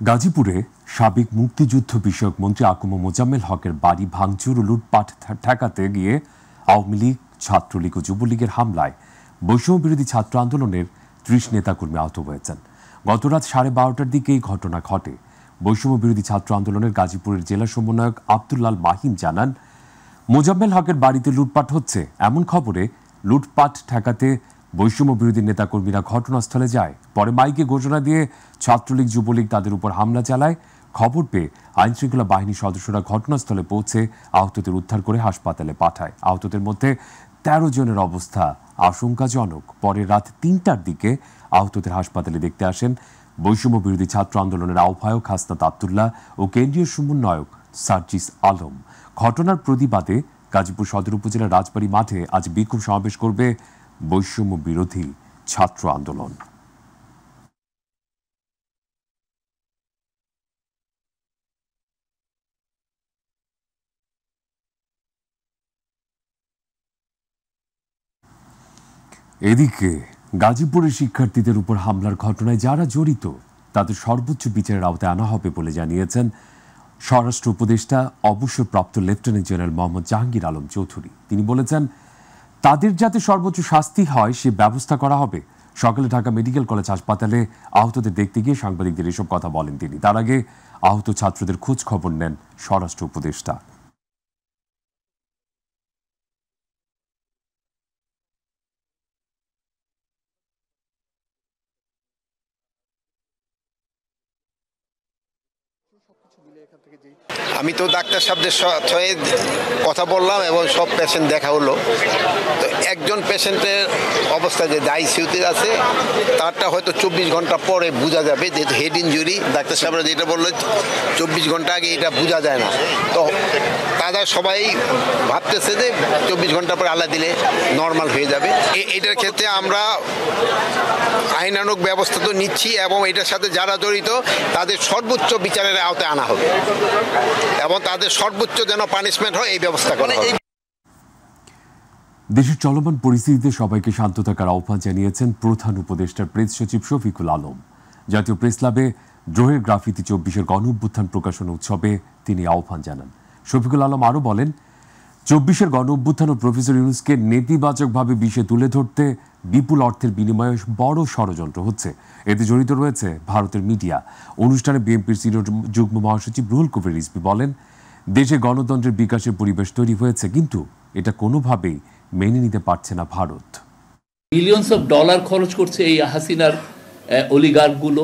গাজীপুরে সাবেক মুক্তিযুদ্ধ বিষয়ক মন্ত্রী আ.ক.ম মোজাম্মেল হকের বাড়ি ভাঙচুর ও লুটপাট ঠেকাতে গিয়ে আওয়ামী লীগ, ছাত্রলীগ ও যুবলীগের হামলায় বৈষম্যবিরোধী ছাত্র আন্দোলনের ৩০ নেতাকর্মী আহত হয়েছেন। গতরাত 12:30টার দিকে এই ঘটনা ঘটে। বৈষম্যবিরোধী ছাত্র আন্দোলনের গাজীপুরের জেলা সমন্বয়ক আব্দুল্লাল মাহিন জানান, মোজাম্মেল হকের বাড়িতে লুটপাট হচ্ছে এমন খবরে লুটপাট ঠেকাতে বৈষম্য বিরোধী নেতাকর্মীরা ঘটনাস্থলে যায়। পরে মাইকে ঘোষণা দিয়ে ছাত্রলীগ, যুবলীগ তাদের উপর হামলা চালায়। খবর পেয়ে আইনশৃঙ্খলা বাহিনীর সদস্যরা ঘটনাস্থলে পৌঁছে আহতদের উদ্ধার করে হাসপাতালে পাঠায়। আহতদের মধ্যে ১৩ জনের অবস্থা আশঙ্কাজনক। পরে রাত ৩টার দিকে আহতদের হাসপাতালে দেখতে আসেন বৈষম্য বিরোধী ছাত্র আন্দোলনের আহ্বায়ক হাসনাত আব্দুল্লাহ ও কেন্দ্রীয় সমন্বয়ক সার্জিস আলম। ঘটনার প্রতিবাদে গাজীপুর সদর উপজেলার রাজবাড়ী মাঠে আজ বিক্ষোভ সমাবেশ করবে বৈষম্য বিরোধী ছাত্র আন্দোলন। এদিকে গাজীপুরের শিক্ষার্থীদের উপর হামলার ঘটনায় যারা জড়িত তাদের সর্বোচ্চ বিচারের আওতায় আনা হবে বলে জানিয়েছেন স্বরাষ্ট্র উপদেষ্টা অবসরপ্রাপ্ত লেফটেন্যান্ট জেনারেল মোহাম্মদ জাহাঙ্গীর আলম চৌধুরী। তিনি বলেছেন, তাদের যাতে সর্বোচ্চ শাস্তি হয় সে ব্যবস্থা করা হবে। সকালে ঢাকা মেডিকেল কলেজ হাসপাতালে আহতদের দেখতে গিয়ে সাংবাদিকদের এসব কথা বলেন তিনি। তার আগে আহত ছাত্রদের খোঁজ খবর নেন স্বরাষ্ট্র উপদেষ্টা। আমি তো ডাক্তার সাহেবদের সাথে কথা বললাম এবং সব পেশেন্ট দেখা হলো। তো একজন পেশেন্টের অবস্থা যে আইসিইউতে আছে তারটা হয়তো 24 ঘন্টা পরে বোঝা যাবে, যেহেতু হেড ইনজুরি। ডাক্তার সাহেবরা যেটা বললো 24 ঘন্টা আগে এটা বোঝা যায় না। তো তারা সবাই ভাবতেছে যে 24 ঘন্টা পরে আল্লাহ দিলে নর্মাল হয়ে যাবে। এটার ক্ষেত্রে আমরা আইনানুগ ব্যবস্থা তো নিচ্ছি এবং এটার সাথে যারা জড়িত তাদের সর্বোচ্চ বিচারের আওতায় আনা হবে এবং তাদের সর্বোচ্চ যেন পানিশমেন্ট হয় এই ব্যবস্থা করা হবে। দেশের চলমান পরিস্থিতিতে সবাইকে শান্ত থাকার আহ্বান জানিয়েছেন প্রধান উপদেষ্টার প্রেস সচিব শফিকুল আলম। জাতীয় প্রেস ক্লাবে দ্রোহের গ্রাফিতি 24-এর গণ-অভ্যুত্থান প্রকাশন উৎসবে তিনি আহ্বান জানান। শফিকুল আলম আরও বলেন, 24-এর গণ-অভ্যুত্থান ও প্রফেসর ইউনূসকে নেতিবাচকভাবে বিষে তুলে ধরতে বিপুল অর্থের বিনিময়ে বড় ষড়যন্ত্র হচ্ছে। এতে জড়িত রয়েছে ভারতের মিডিয়া। অনুষ্ঠানে বিএনপির সিনিয়র যুগ্ম মহাসচিব রুহুল কবির রিজভী বলেন, দেশে গণতন্ত্রের বিকাশের পরিবেশ তৈরি হয়েছে, কিন্তু এটা কোনোভাবেই মেনে নিতে পারছে না ভারত। মিলিয়নস অফ ডলার খরচ করছে এই হাসিনার অলিগার্কগুলো।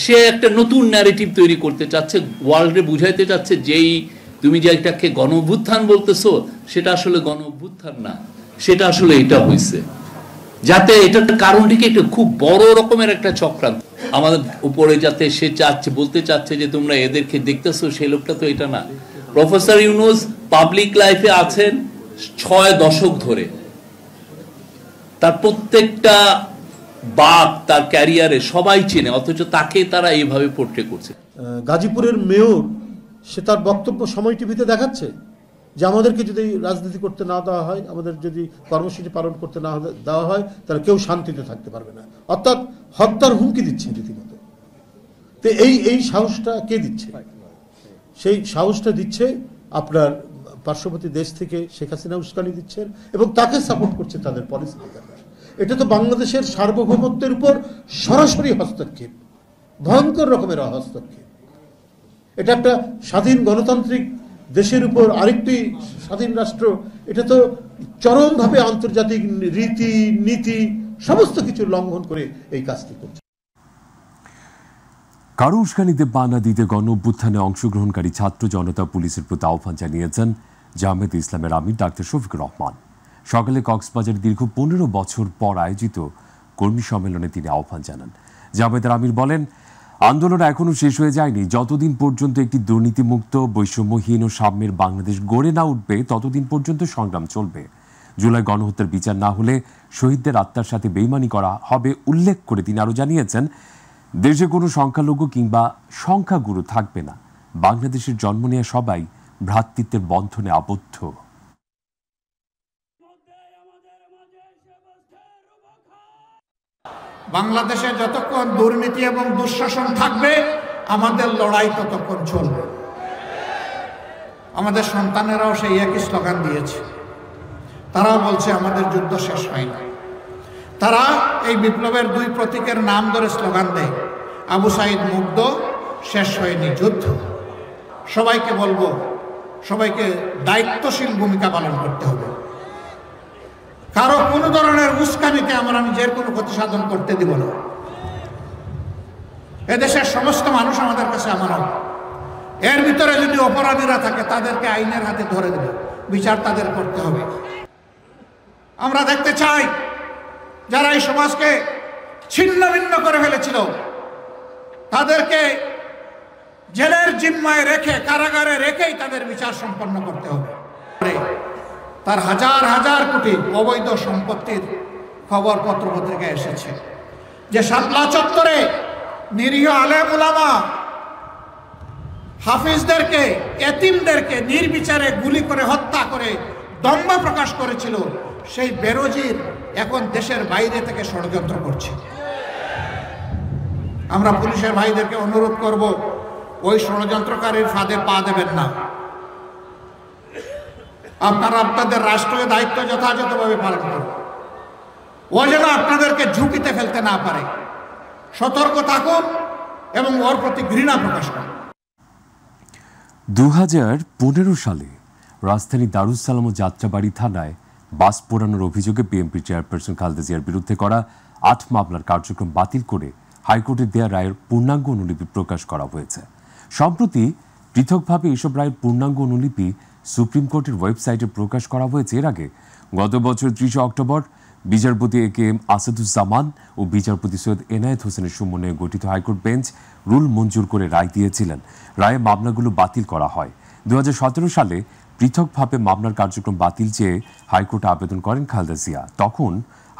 সে একটা নতুন ন্যারেটিভ তৈরি করতে চাচ্ছে, ওয়ার্ল্ডে বুঝাইতে চাচ্ছে যেই তুমি যে এটাকে গণ-অভ্যুত্থান বলতেছো সেটা আসলে গণ-অভ্যুত্থান না, সেটা আসলে এটা হয়েছে। যাতে এটার কারণটিকে একটা খুব বড় রকমের একটা চক্রান্ত আমাদের উপরে, যাতে সে চাচ্ছে বলতে চাচ্ছে যে তোমরা এদেরকে দেখতেছো, সেই লোকটা তো এটা না। প্রফেসর ইউনূস পাবলিক লাইফে আছেন 6 দশক ধরে, তার প্রত্যেকটা বাক তার ক্যারিয়ারে সবাই চেনে, অথচ তাকে তারা এইভাবে পোর্ট্রে করছে। গাজীপুরের মেয়র সে তার বক্তব্য সময় টিভিতে দেখাচ্ছে যে আমাদেরকে যদি রাজনীতি করতে না দেওয়া হয়, আমাদের যদি কর্মসূচি পালন করতে না দেওয়া হয়, তাহলে কেউ শান্তিতে থাকতে পারবে না। অর্থাৎ হত্যার হুমকি দিচ্ছে রীতিমতো। তো এই সাহসটা কে দিচ্ছে? সেই সাহসটা দিচ্ছে আপনার পার্শ্ববর্তী দেশ থেকে শেখ হাসিনা উস্কানি দিচ্ছেন এবং তাকে সাপোর্ট করছে তাদের পলিসি মেকাররা। এটা তো বাংলাদেশের সার্বভৌমত্বের উপর সরাসরি হস্তক্ষেপ, ভয়ঙ্কর রকমের হস্তক্ষেপ। এটা একটা স্বাধীন গণতান্ত্রিক দেশের উপর আরেকটি স্বাধীন রাষ্ট্র, এটা তো চরমভাবে আন্তর্জাতিক রীতি নীতি সমস্ত কিছু লঙ্ঘন করে এই কাজটি করছে। কারো উস্কানিতে পা না দিতে গণ-অভ্যুত্থানে অংশগ্রহণকারী ছাত্র জনতা পুলিশের প্রতি আহ্বান জানিয়েছেন জামায়াতে ইসলামের আমির ডাক্তার শফিকুর রহমান। সকালে কক্সবাজার দীর্ঘ 15 বছর পর আয়োজিত কর্মী সম্মেলনে তিনি আহ্বান জানান। জামায়াতের আমির বলেন, আন্দোলন এখনো শেষ হয়ে যায়নি। যতদিন পর্যন্ত একটি দুর্নীতিমুক্ত, বৈষম্যহীন ও সাম্যের বাংলাদেশ গড়ে না উঠবে ততদিন পর্যন্ত সংগ্রাম চলবে। জুলাই গণহত্যার বিচার না হলে শহীদদের আত্মার সাথে বেইমানি করা হবে উল্লেখ করে তিনি আরও জানিয়েছেন, দেশে কোনো সংখ্যালঘু কিংবা সংখ্যাগুরু থাকবে না। বাংলাদেশের জন্ম নেওয়া সবাই ভ্রাতৃত্বের বন্ধনে আবদ্ধ। বাংলাদেশে যতক্ষণ দুর্নীতি এবং দুঃশাসন থাকবে আমাদের লড়াই ততক্ষণ চলবে। আমাদের সন্তানেরাও সেই একই স্লোগান দিয়েছে, তারাও বলছে আমাদের যুদ্ধ শেষ হয়নি। তারা এই বিপ্লবের দুই প্রতীকের নাম ধরে স্লোগান দেয়, আবু সাইদ মুগ্ধ, শেষ হয়নি যুদ্ধ। সবাইকে বলবো, সবাইকে দায়িত্বশীল ভূমিকা পালন করতে হবে। কারো কোনো ধরনের উস্কানিতে আমি যে কোনো ক্ষতি সাধন করতে দিব না। এদেশের সমস্ত মানুষ আমাদের কাছে আমানত। এর ভিতরে যদি অপরাধীরা থাকে তাদেরকে আইনের হাতে ধরে দেবে, বিচার তাদের করতে হবে। আমরা দেখতে চাই যারা এই সমাজকে ছিন্ন ভিন্ন করে ফেলেছিল তাদেরকে জেলের জিম্মায় রেখে, কারাগারে রেখেই তাদের বিচার সম্পন্ন করতে হবে। তার হাজার হাজার কোটি অবৈধ সম্পত্তির খবর পত্রপত্রিকায় এসেছে, যে শাপলা চত্বরে নিরীহ আলেম উলামা, হাফিজদেরকে, এতিমদেরকে নির্বিচারে গুলি করে হত্যা করে দম্ভ প্রকাশ করেছিল, সেই বেরোজির এখন দেশের বাইরে থেকে ষড়যন্ত্র করছে। আমরা পুলিশের ভাইদেরকে অনুরোধ করব, ওই ষড়যন্ত্রকারীর ফাঁদে পা দেবেন না। আপনারা আপনাদের রাষ্ট্রীয় দায়িত্ব যথাযথভাবে পালন করুন। ও যেন আপনাদেরকে ঝুঁকিতে ফেলতে না পারে। সতর্ক থাকুন এবং ওর প্রতি ঘৃণা প্রকাশ করুন। 2015 সালে রাজধানী দারুস সালাম ও যাত্রাবাড়ি থানায় বাস পোড়ানোর অভিযোগে বিএনপি চেয়ারপারসন খালেদা জিয়ার বিরুদ্ধে করা 8 মামলার কার্যক্রম বাতিল করে হাইকোর্টের দেয়া রায়ের পূর্ণাঙ্গ অনুলিপি প্রকাশ করা হয়েছে। সম্প্রতি পৃথকভাবে এসব রায়ের পূর্ণাঙ্গ অনুলিপি সুপ্রিম কোর্টের ওয়েবসাইটে প্রকাশ করা হয়েছে। এর আগে গত বছর 30 অক্টোবর বিচারপতি AKM আসাদুজ্জামান ও বিচারপতি সৈয়দ এনায়েত হোসেনের সমন্বয়ে গঠিত হাইকোর্ট বেঞ্চ রুল মঞ্জুর করে রায় দিয়েছিলেন। রায়ে মামলাগুলো বাতিল করা হয়। 2017 সালে পৃথকভাবে মামলার কার্যক্রম বাতিল চেয়ে হাইকোর্টে আবেদন করেন খালেদা জিয়া। তখন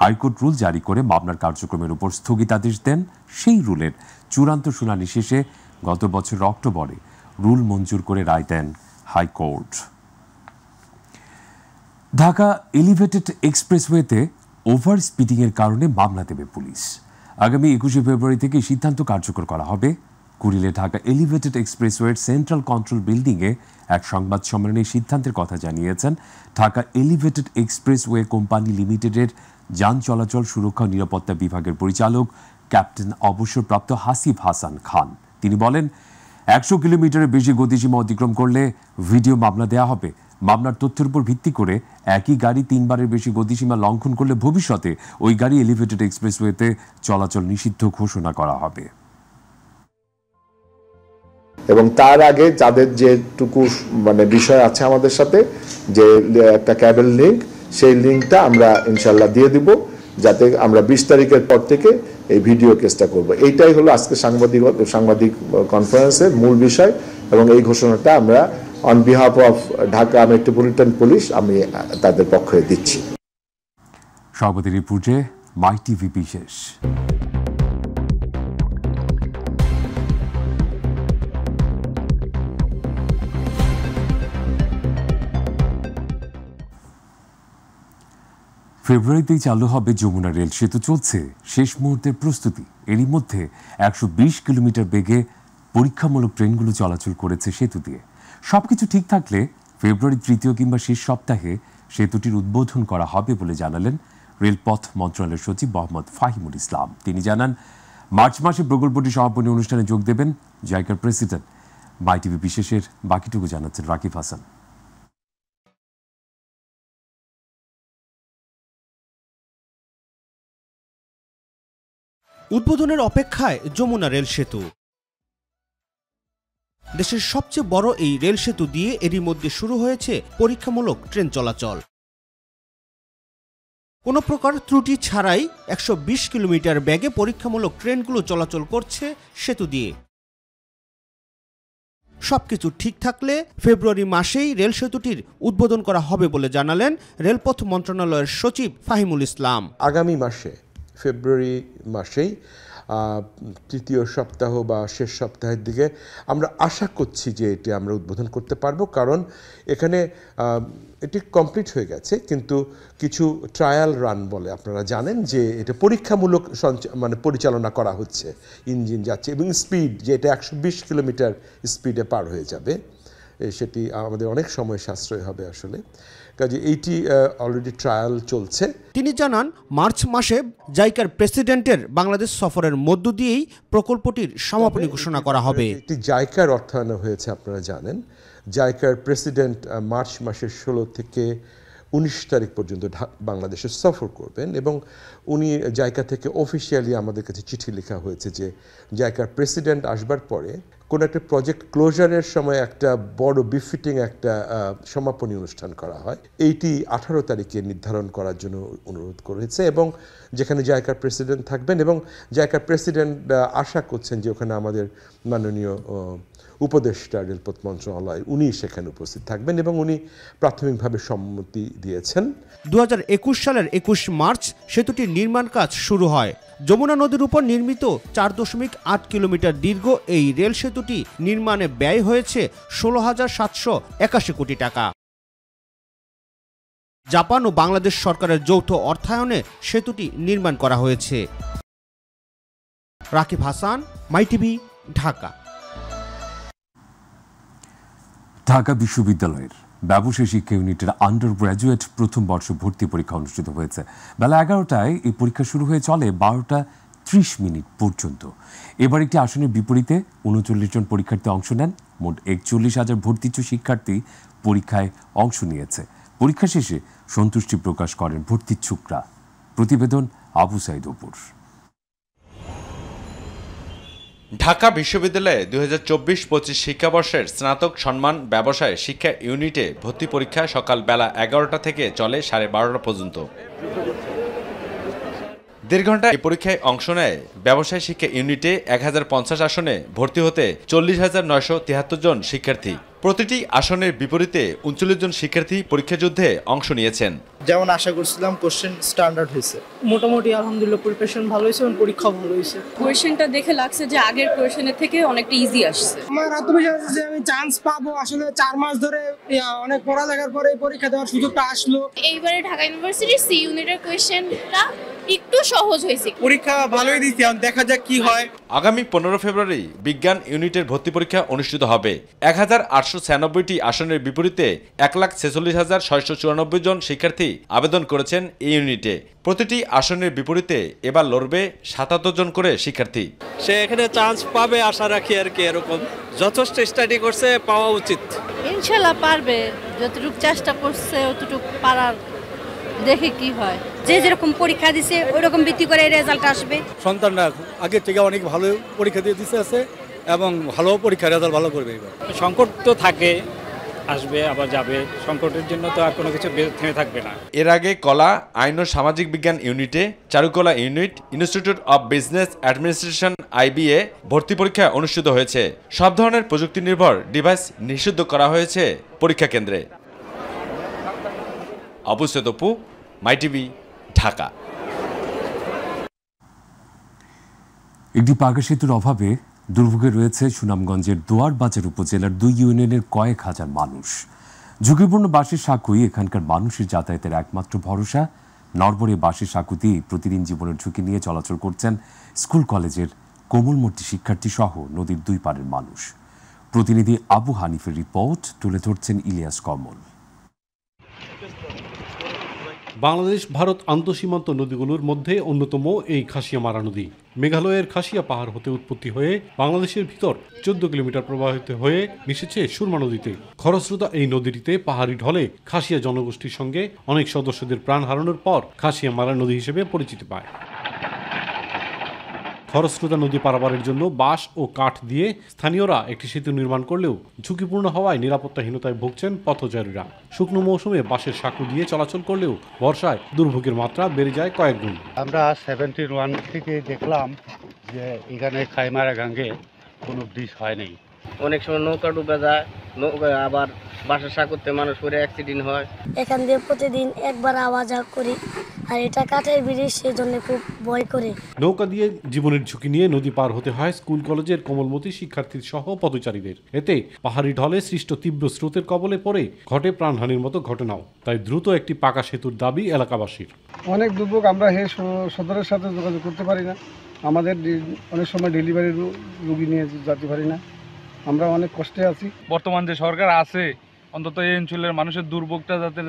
হাইকোর্ট রুল জারি করে মামলার কার্যক্রমের উপর স্থগিতাদেশ দেন। সেই রুলের চূড়ান্ত শুনানি শেষে গত বছর অক্টোবরে রুল মঞ্জুর করে রায় দেন হাইকোর্ট। ঢাকা এলিভেটেড এক্সপ্রেসওয়েতে ওভার স্পিডিংয়ের কারণে মামলা দেবে পুলিশ। আগামী 21 ফেব্রুয়ারি থেকে সিদ্ধান্ত কার্যকর করা হবে। কুড়িলে ঢাকা এলিভেটেড এক্সপ্রেসওয়ের সেন্ট্রাল কন্ট্রোল বিল্ডিংয়ে এক সংবাদ সম্মেলনে সিদ্ধান্তের কথা জানিয়েছেন ঢাকা এলিভেটেড এক্সপ্রেসওয়ে কোম্পানি লিমিটেডের যান চলাচল সুরক্ষা ও নিরাপত্তা বিভাগের পরিচালক ক্যাপ্টেন অবসরপ্রাপ্ত হাসিব হাসান খান। তিনি বলেন, 100 কিলোমিটারের বেশি গতিসীমা অতিক্রম করলে ভিডিও মামলা দেওয়া হবে। মামলার তথ্যের উপর ভিত্তি করে একই গাড়ি 3 বারের বেশি গতিসীমা লঙ্ঘন করলে ভবিষ্যতে ওই গাড়ি এলিভেটেড এক্সপ্রেসওয়েতে চলাচল নিষিদ্ধ ঘোষণা করা হবে। এবং তার আগে যাদের যেটুকু বিষয় আছে আমাদের সাথে, যে একটা ক্যাবেল লিঙ্ক, সেই লিঙ্কটা আমরা ইনশাল্লাহ দিয়ে দিব, যাতে আমরা 20 তারিখের পর থেকে এই ভিডিও কেসটা করব। এইটাই হলো আজকে সাংবাদিক কনফারেন্সের মূল বিষয়। এবং এই ঘোষণাটা আমরা on behalf of Dhaka metropolitan police আমি তাদের পক্ষে দিচ্ছি। সভাপতি রিপোর্টে মাই টিভি বিশেষ। ফেব্রুয়ারিতেই চালু হবে যমুনা রেল সেতু। চলছে শেষ মুহূর্তের প্রস্তুতি। এরই মধ্যে 120 কিলোমিটার বেগে পরীক্ষামূলক ট্রেনগুলো চলাচল করেছে সেতু দিয়ে। সবকিছু ঠিক থাকলে ফেব্রুয়ারি 3 কিংবা শেষ সপ্তাহে সেতুটির উদ্বোধন করা হবে বলে জানালেন রেলপথ মন্ত্রণালয়ের সচিব মোহাম্মদ ফাহিমুল ইসলাম। তিনি জানান, মার্চ মাসে প্রকল্পটি সমাপনী অনুষ্ঠানে যোগ দেবেন জাইকার প্রেসিডেন্ট। মাই টিভি বিশেষের বাকিটুকু জানাচ্ছেন রাকিব হাসান। উদ্বোধনের অপেক্ষায় যমুনা রেল সেতু। দেশের সবচেয়ে বড় এই রেল সেতু দিয়ে এরই মধ্যে শুরু হয়েছে পরীক্ষামূলক ট্রেন চলাচল। কোনো প্রকার ত্রুটি ছাড়াই 120 কিলোমিটার বেগে পরীক্ষামূলক ট্রেনগুলো চলাচল করছে সেতু দিয়ে। সবকিছু ঠিক থাকলে ফেব্রুয়ারি মাসেই রেল সেতুটির উদ্বোধন করা হবে বলে জানালেন রেলপথ মন্ত্রণালয়ের সচিব ফাহিমুল ইসলাম। আগামী মাসে ফেব্রুয়ারি মাসেই তৃতীয় সপ্তাহ বা শেষ সপ্তাহের দিকে আমরা আশা করছি যে এটি আমরা উদ্বোধন করতে পারবো, কারণ এখানে এটি কমপ্লিট হয়ে গেছে, কিন্তু কিছু ট্রায়াল রান বলে আপনারা জানেন যে এটা পরীক্ষামূলক মানে পরিচালনা করা হচ্ছে, ইঞ্জিন যাচ্ছে এবং স্পিড যে এটা 120 কিলোমিটার স্পিডে পার হয়ে যাবে, সেটি আমাদের অনেক সময় সাশ্রয় হবে আসলে। কাজে এইটি অলরেডি ট্রায়াল চলছে। তিনি জানান মার্চ মাসে জাইকার প্রেসিডেন্টের বাংলাদেশ সফরের মধ্য দিয়েই প্রকল্পটির সমাপনী ঘোষণা করা হবে। একটি জাইকার অর্থায়ন হয়েছে, আপনারা জানেন জাইকার প্রেসিডেন্ট মার্চ মাসের 16 থেকে 19 তারিখ পর্যন্ত বাংলাদেশে সফর করবেন এবং উনি জাইকা থেকে অফিসিয়ালি আমাদের কাছে চিঠি লেখা হয়েছে যে জাইকার প্রেসিডেন্ট আসবার পরে কোনো একটা প্রজেক্ট ক্লোজারের সময় একটা বড় বিফিটিং একটা সমাপনী অনুষ্ঠান করা হয়, এইটি 18 তারিখে নির্ধারণ করার জন্য অনুরোধ করেছে এবং যেখানে জাইকার প্রেসিডেন্ট থাকবেন এবং জাইকার প্রেসিডেন্ট আশা করছেন যে ওখানে আমাদের মাননীয় উপদেষ্টা রেলপথ মন্ত্রণালয় উনি সেখানে উপস্থিত থাকবেন এবং উনি প্রাথমিকভাবে সম্মতি দিয়েছেন। 2021 সালের 21 মার্চ সেতুটির নির্মাণ কাজ শুরু হয়। যমুনা নদীর উপর নির্মিত 4.8 কিলোমিটার দীর্ঘ এই রেল সেতুটি নির্মাণে ব্যয় হয়েছে 16,781 কোটি টাকা। জাপান ও বাংলাদেশ সরকারের যৌথ অর্থায়নে সেতুটি নির্মাণ করা হয়েছে। রাকিব হাসান, মাই টিভি, ঢাকা। ঢাকা বিশ্ববিদ্যালয়ের ব্যবসায় শিক্ষা ইউনিটের আন্ডার গ্র্যাজুয়েট প্রথম বর্ষ ভর্তি পরীক্ষা অনুষ্ঠিত হয়েছে। বেলা 11টায় এই পরীক্ষা শুরু হয়ে চলে 12:30 পর্যন্ত। এবার একটি আসনের বিপরীতে 39 জন পরীক্ষার্থী অংশ নেন। মোট 41,000 ভর্তিচ্ছু শিক্ষার্থী পরীক্ষায় অংশ নিয়েছে। পরীক্ষা শেষে সন্তুষ্টি প্রকাশ করেন ভর্তিচ্ছুকরা। প্রতিবেদন আবু সাইদ অপুর। ঢাকা বিশ্ববিদ্যালয়ে 2024-25 শিক্ষাবর্ষের স্নাতক সম্মান ব্যবসায় শিক্ষা ইউনিটে ভর্তি পরীক্ষা সকাল বেলা 11টা থেকে চলে 12:30 পর্যন্ত। 1.5 ঘন্টা এই পরীক্ষায় অংশ নেয় ব্যবসায় শিক্ষা ইউনিটে 1050 আসনে ভর্তি হতে 40,973 জন শিক্ষার্থী। প্রতিটি আসনের বিপরীতে 39 জন শিক্ষার্থী পরীক্ষা যুদ্ধে অংশ নিয়েছেন। যেমন আশা করছিলাম কোশ্চেন স্ট্যান্ডার্ড হয়েছে, মোটামুটি আলহামদুলিল্লাহ প্রিপারেশন ভালো হয়েছে এবং পরীক্ষা ভালো হয়েছে। কোশ্চেনটা দেখে লাগছে যে আগের কোশ্চেনের থেকে অনেকটা ইজি আসছে। আমার আত্মবিশ্বাস আছে যে আমি চান্স পাবো। আসলে 4 মাস ধরে অনেক পড়ালেখার পরে পরীক্ষা দেওয়ার সুযোগটা আসলো। এইবারে ঢাকা ইউনিভার্সিটির সি ইউনিটের কোশ্চেনটা একটু সহজ হয়েছে। পরীক্ষা ভালোই দিয়েছি, দেখা যাক কি হয়। আগামী 15 ফেব্রুয়ারি বিজ্ঞান ইউনিটের ভর্তি পরীক্ষা অনুষ্ঠিত হবে। 1896টি আসনের বিপরীতে 1,46,694 জন শিক্ষার্থী আবেদন করেছেন এই ইউনিটে। প্রতিটি আসনের বিপরীতে এবার লড়বে 77 জন করে শিক্ষার্থী। সে এখানে চান্স পাবে আশা রাখি আর কি, এরকম যথেষ্ট স্টাডি করছে, পাওয়া উচিত। ইনশাআল্লাহ পারবে, যতটুকু চেষ্টা করছে অতটুকু পারার, দেখে কি হয়। যে যেরকম পরীক্ষা দিছে ওই রকম ভিত্তি করে রেজাল্ট আসবে। সন্তানরা আগের থেকে অনেক ভালো পরীক্ষা দিয়ে দিতে আছে এবং ভালো পরীক্ষা রেজাল্ট ভালো করবে। এবার সংকট তো থাকে, আসবে আবার যাবে, সংকটের জন্য তো আর কোনো কিছু থেমে থাকবে না। এর আগে কলা, আইন ও সামাজিক বিজ্ঞান ইউনিটে, চারুকলা unit, institute of business administration IBA ভর্তি পরীক্ষা অনুষ্ঠিত হয়েছে। সব ধরনের প্রযুক্তি নির্ভর ডিভাইস নিষিদ্ধ করা হয়েছে পরীক্ষা কেন্দ্রে। আবু সাইদ অপু, মাই টিভি, ঢাকা। একটি পাকা সেতুর অভাবে দুর্ভোগে রয়েছে সুনামগঞ্জের দোয়ারবাজার উপজেলার 2 ইউনিয়নের কয়েক হাজার মানুষ। ঝুঁকিপূর্ণ বাঁশের সাঁকুই এখানকার মানুষের যাতায়াতের একমাত্র ভরসা। নড়বড়ে বাঁশের সাঁকু দিয়ে প্রতিদিন জীবনের ঝুঁকি নিয়ে চলাচল করছেন স্কুল কলেজের কোমলমূর্তি শিক্ষার্থী সহ নদীর 2 পারের মানুষ। প্রতিনিধি আবু হানিফের রিপোর্ট তুলে ধরছেন ইলিয়াস কমল। বাংলাদেশ ভারত আন্তঃসীমান্ত নদীগুলোর মধ্যে অন্যতম এই খাসিয়ামারা নদী মেঘালয়ের খাসিয়া পাহাড় হতে উৎপত্তি হয়ে বাংলাদেশের ভিতর 14 কিলোমিটার প্রবাহিত হয়ে মিশেছে সুরমা নদীতে। খরস্রোতা এই নদীটিতে পাহাড়ি ঢলে খাসিয়া জনগোষ্ঠীর সঙ্গে অনেক সদস্যদের প্রাণ হারানোর পর খাসিয়ামারা নদী হিসেবে পরিচিতি পায়। খরস্রোতা নদী পারাপারের জন্য বাঁশ ও কাঠ দিয়ে স্থানীয়রা একটি সেতু নির্মাণ করলেও ঝুঁকিপূর্ণ হওয়ায় নিরাপত্তাহীনতায় ভুগছেন পথচারীরা। শুকনো মৌসুমে বাঁশের সাঁকু দিয়ে চলাচল করলেও বর্ষায় দুর্ভোগের মাত্রা বেড়ে যায় কয়েক গুণ। আমরা 71 থেকে দেখলাম যে এখানে খাইমারা গাঙ্গে কোনো ব্রিজ হয়নি। অনেক সময় নৌকা ডুবে যায়, আবার বাসা সাকুরতে মানুষ পরে অ্যাক্সিডেন্ট হয়। এখান দিয়ে প্রতিদিন একবার আওয়াজ করি, আর এটা কাঠের ব্রিজ, সেই জন্য খুব ভয় করে। নৌকা দিয়ে জীবনের ঝুঁকি নিয়ে নদী পার হতে হয় স্কুল কলেজের কোমলমতি শিক্ষার্থী সহ পথচারীদের। এতে পাহাড়ি ঢলে সৃষ্ট তীব্র স্রোতের কবলে পড়ে ঘটে প্রাণহানির মতো ঘটনাও। তাই দ্রুত একটি পাকা সেতুর দাবি এলাকাবাসীর। অনেক দুর্ভোগ, আমরা সদরের সাথে যোগাযোগ করতে পারি না, আমাদের অনেক সময় ডেলিভারি রোগী নিয়ে যেতে পারি না, আমরা অনেক কষ্টে আছি। বর্তমান যে সরকার আছে অন্তত এই অঞ্চলের মানুষের দুর্ভোগটা যাতে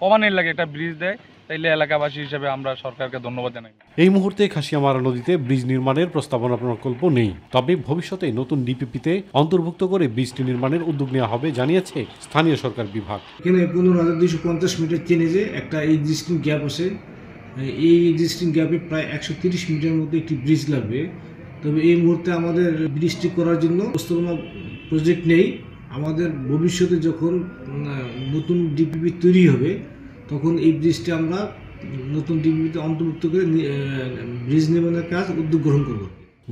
কমানোর লাগে একটা ব্রিজ দেয়, তাইলে এলাকাবাসী হিসেবে আমরা সরকারকে ধন্যবাদ জানাই। এই মুহূর্তে খাসিয়ামারা নদীতে ব্রিজ নির্মাণের প্রস্তাবনা প্রকল্প নেই, তবে ভবিষ্যতে নতুন ডিপিপিতে অন্তর্ভুক্ত করে ব্রিজটি নির্মাণের উদ্যোগ নেওয়া হবে জানিয়েছে স্থানীয় সরকার বিভাগ। এখানে 15,250 মিটার চেনে যে একটা এক্সিস্টিং গ্যাপ আছে, এই এক্সিস্টিং গ্যাপে প্রায় 130 মিটারের মধ্যে একটি ব্রিজ লাগবে। তবে এই মুহূর্তে আমাদের ব্রিজটি করার জন্য প্রস্তাবনা প্রজেক্ট নেই। আমাদের ভবিষ্যতে যখন নতুন ডিপিপি তৈরি হবে তখন এই ব্রিজটি আমরা নতুন ডিপিপিতে অন্তর্ভুক্ত করে ব্রিজ নির্মাণের কাজ উদ্যোগ গ্রহণ করব।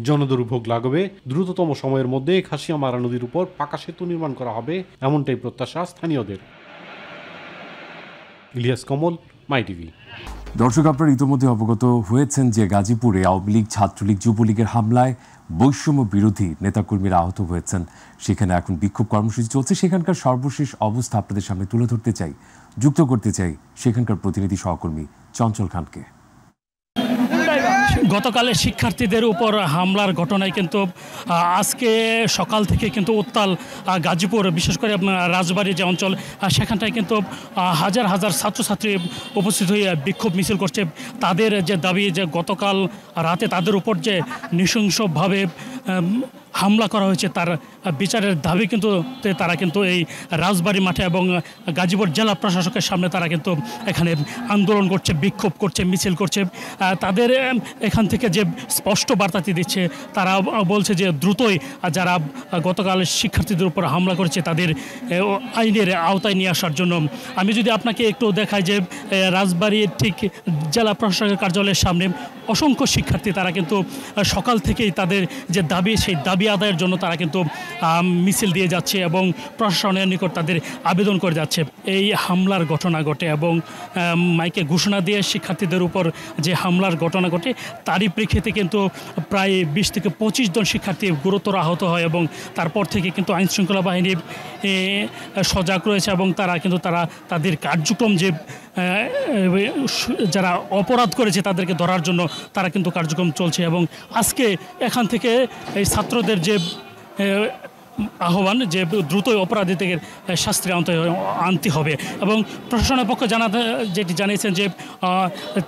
জনদুর্ভোগ লাঘবে দ্রুততম সময়ের মধ্যে খাসিয়ামারা নদীর উপর পাকা সেতু নির্মাণ করা হবে, এমনটাই প্রত্যাশা স্থানীয়দের। ইলিয়াস কমল, মাই টিভি। দর্শক, আপনারা ইতিমধ্যে অবগত হয়েছেন যে গাজীপুরে আওয়ামী লীগ, ছাত্রলীগ, যুবলীগের হামলায় বৈষম্য বিরোধী নেতাকর্মীরা আহত হয়েছেন। সেখানে এখন বিক্ষোভ কর্মসূচি চলছে। সেখানকার সর্বশেষ অবস্থা আপনাদের সামনে তুলে ধরতে চাই, যুক্ত করতে চাই সেখানকার প্রতিনিধি সহকর্মী চঞ্চল খানকে। গতকালের শিক্ষার্থীদের উপর হামলার ঘটনায় কিন্তু আজকে সকাল থেকে কিন্তু উত্তাল গাজীপুর, বিশেষ করে রাজবাড়ী যে অঞ্চল, সেখানটায় কিন্তু হাজার হাজার ছাত্রছাত্রী উপস্থিত হয়ে বিক্ষোভ মিছিল করছে। তাদের যে দাবি যে গতকাল রাতে তাদের উপর যে নৃশংসভাবে হামলা করা হয়েছে তার বিচারের দাবি কিন্তু তারা কিন্তু এই রাজবাড়ী মাঠে এবং গাজীপুর জেলা প্রশাসকের সামনে তারা কিন্তু এখানে আন্দোলন করছে, বিক্ষোভ করছে, মিছিল করছে। তাদের এখান থেকে যে স্পষ্ট বার্তাটি দিচ্ছে, তারা বলছে যে দ্রুতই যারা গতকাল শিক্ষার্থীদের উপর হামলা করেছে তাদের আইনের আওতায় নিয়ে আসার জন্য। আমি যদি আপনাকে একটু দেখাই যে রাজবাড়ীর ঠিক জেলা প্রশাসকের কার্যালয়ের সামনে অসংখ্য শিক্ষার্থী তারা কিন্তু সকাল থেকেই তাদের যে দাবি, সেই দাবি আদায়ের জন্য তারা কিন্তু মিছিল দিয়ে যাচ্ছে এবং প্রশাসনের নিকট তাদের আবেদন করে যাচ্ছে। এই হামলার ঘটনা ঘটে এবং মাইকে ঘোষণা দিয়ে শিক্ষার্থীদের উপর যে হামলার ঘটনা ঘটে তারই প্রেক্ষিতে কিন্তু প্রায় 20 থেকে 25 জন শিক্ষার্থী গুরুতর আহত হয় এবং তারপর থেকে কিন্তু আইনশৃঙ্খলা বাহিনী সজাগ রয়েছে এবং তাদের কার্যক্রম যে যারা অপরাধ করেছে তাদেরকে ধরার জন্য তারা কিন্তু কার্যক্রম চলছে। এবং আজকে এখান থেকে এই ছাত্রদের যে আহ্বান যে দ্রুতই অপরাধীদের শাস্তির আনতে হবে এবং প্রশাসনের পক্ষ যেটি জানিয়েছেন যে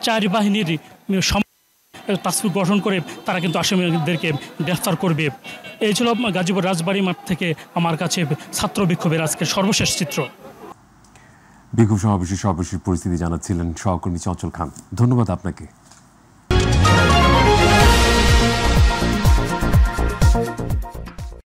4 বাহিনীর টাস্ক গঠন করে তারা কিন্তু আসামিদেরকে গ্রেফতার করবে। এই ছিল গাজীপুর রাজবাড়ী মাঠ থেকে আমার কাছে ছাত্র বিক্ষোভের আজকের সর্বশেষ চিত্র। বিক্ষোভ সমাবেশের সর্বশেষ পরিস্থিতি জানাচ্ছিলেন সহকর্মী চঞ্চল খান। ধন্যবাদ আপনাকে।